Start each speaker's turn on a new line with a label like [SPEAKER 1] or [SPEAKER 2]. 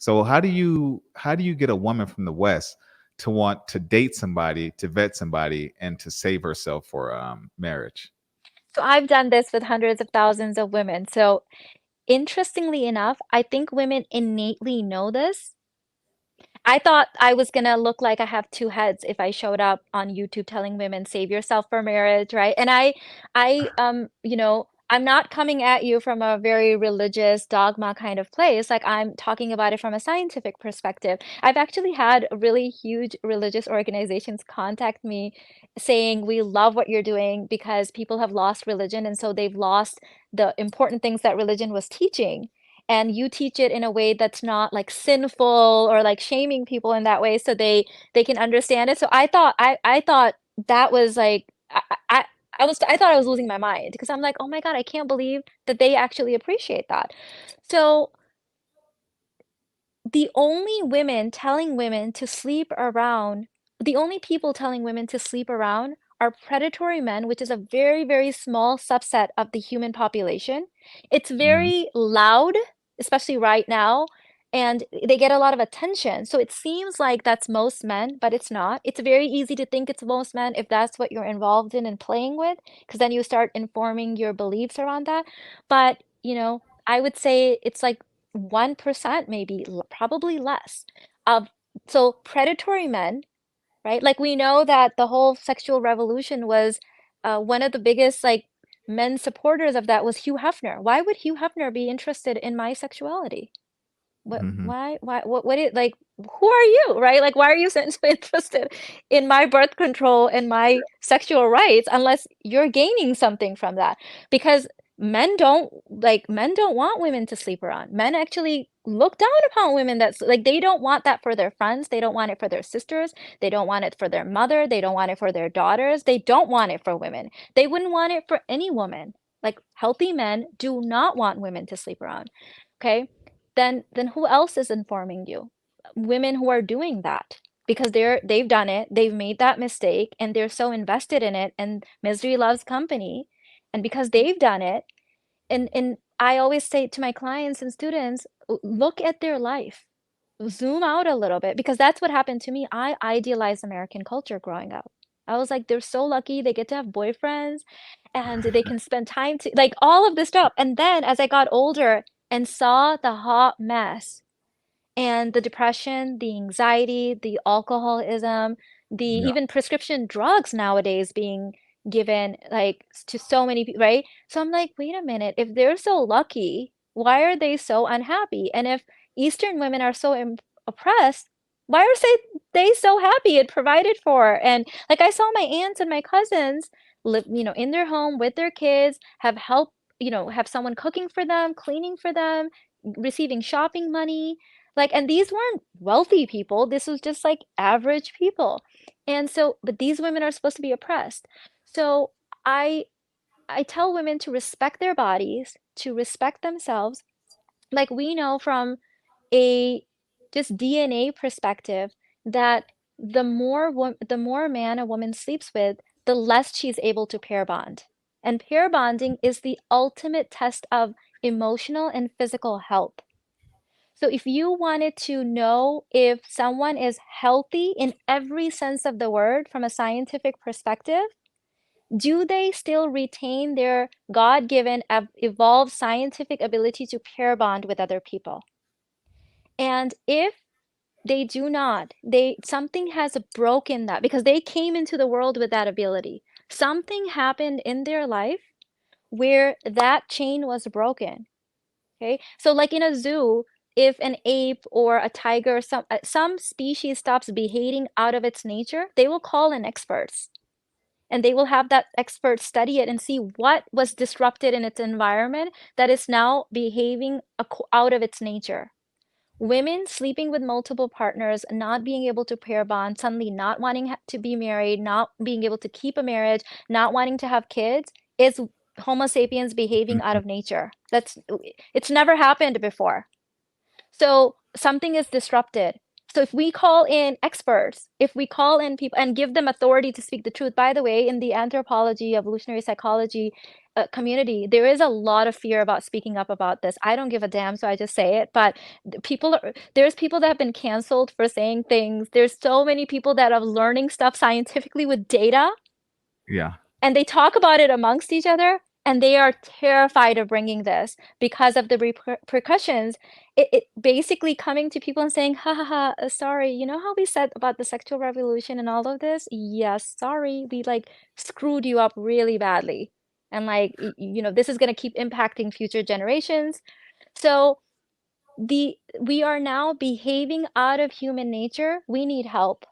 [SPEAKER 1] So how do you get a woman from the West to want to date somebody, to vet somebody, and to save herself for marriage?
[SPEAKER 2] So I've done this with hundreds of thousands of women. So interestingly enough, I think women innately know this. I thought I was gonna look like I have two heads if I showed up on YouTube telling women save yourself for marriage, right? And I'm not coming at you from a very religious dogma kind of place. Like I'm talking about it from a scientific perspective. I've actually had really huge religious organizations contact me saying we love what you're doing because people have lost religion and so they've lost the important things that religion was teaching, and you teach it in a way that's not like sinful or like shaming people in that way so they can understand it. So I thought that was like I thought I was losing my mind because I'm like, "Oh my God, I can't believe that they actually appreciate that." So the only women telling women to sleep around, the only people telling women to sleep around are predatory men, which is a very, very small subset of the human population. It's
[SPEAKER 1] Mhm.
[SPEAKER 2] very loud, especially right now, and they get a lot of attention. So it seems like that's most men, but it's not. It's very easy to think it's most men if that's what you're involved in and playing with, because then you start informing your beliefs around that. But, I would say it's like 1% maybe, probably less of so predatory men, right? Like we know that the whole sexual revolution was one of the biggest like men supporters of that was Hugh Hefner. Why would Hugh Hefner be interested in my sexuality?
[SPEAKER 1] Mhm.
[SPEAKER 2] What it like, who are you, right? Like, why are you so interested in my birth control and my sexual rights unless you're gaining something from that? Because men don't want women to sleep around. Men actually look down upon women that's like they don't want that for their friends, they don't want it for their sisters, they don't want it for their mother, they don't want it for their daughters, they don't want it for women. They wouldn't want it for any woman. Like healthy men do not want women to sleep around. Okay? Then who else is informing you? Women who are doing that because they've done it, they've made that mistake, and they're so invested in it, and misery loves company. And because they've done it, and I always say to my clients and students, look at their life. Zoom out a little bit because that's what happened to me. I idealized American culture growing up. I was like, they're so lucky they get to have boyfriends and they can spend time to like all of this stuff. And then as I got older and saw the hot mess and the depression, the anxiety, the alcoholism, the
[SPEAKER 1] Yeah.
[SPEAKER 2] even prescription drugs nowadays being given like to so many people, right? So I'm like, wait a minute, if they're so lucky, why are they so unhappy? And if Eastern women are so oppressed, why are they so happy and provided for? And like I saw my aunts and my cousins live, in their home with their kids, have help, have someone cooking for them, cleaning for them, receiving shopping money, like, and these weren't wealthy people. This was just like average people. And so, but these women are supposed to be oppressed. So I I tell women to respect their bodies, to respect themselves. Like we know from a just DNA perspective that the more a man a woman sleeps with, the less she's able to pair bond. And pair bonding is the ultimate test of emotional and physical health. So if you wanted to know if someone is healthy in every sense of the word from a scientific perspective, do they still retain their God-given evolved scientific ability to pair bond with other people? And if they do not, they something has broken that because they came into the world with that ability. Something happened in their life where that chain was broken. Okay, so like in a zoo, if an ape or a tiger, some species stops behaving out of its nature, they will call in experts, and they will have that expert study it and see what was disrupted in its environment that is now behaving out of its nature. Women sleeping with multiple partners, not being able to pair bond, suddenly not wanting to be married, not being able to keep a marriage, not wanting to have kids, is Homo sapiens behaving out
[SPEAKER 1] Mhm.
[SPEAKER 2] of nature. It's never happened before. So something is disrupted. So if we call in experts, if we call in people and give them authority to speak the truth, by the way, in the anthropology, evolutionary psychology community, there is a lot of fear about speaking up about this. I don't give a damn, so I just say it. But there's people that have been canceled for saying things. There's so many people that are learning stuff scientifically with data,
[SPEAKER 1] Yeah.
[SPEAKER 2] and they talk about it amongst each other, and they are terrified of bringing this because of the repercussions. It basically coming to people and saying, ha ha ha, sorry, you know how we said about the sexual revolution and all of this? Yes, sorry, we like screwed you up really badly. And like, you know, this is going to keep impacting future generations. So we are now behaving out of human nature. We need help.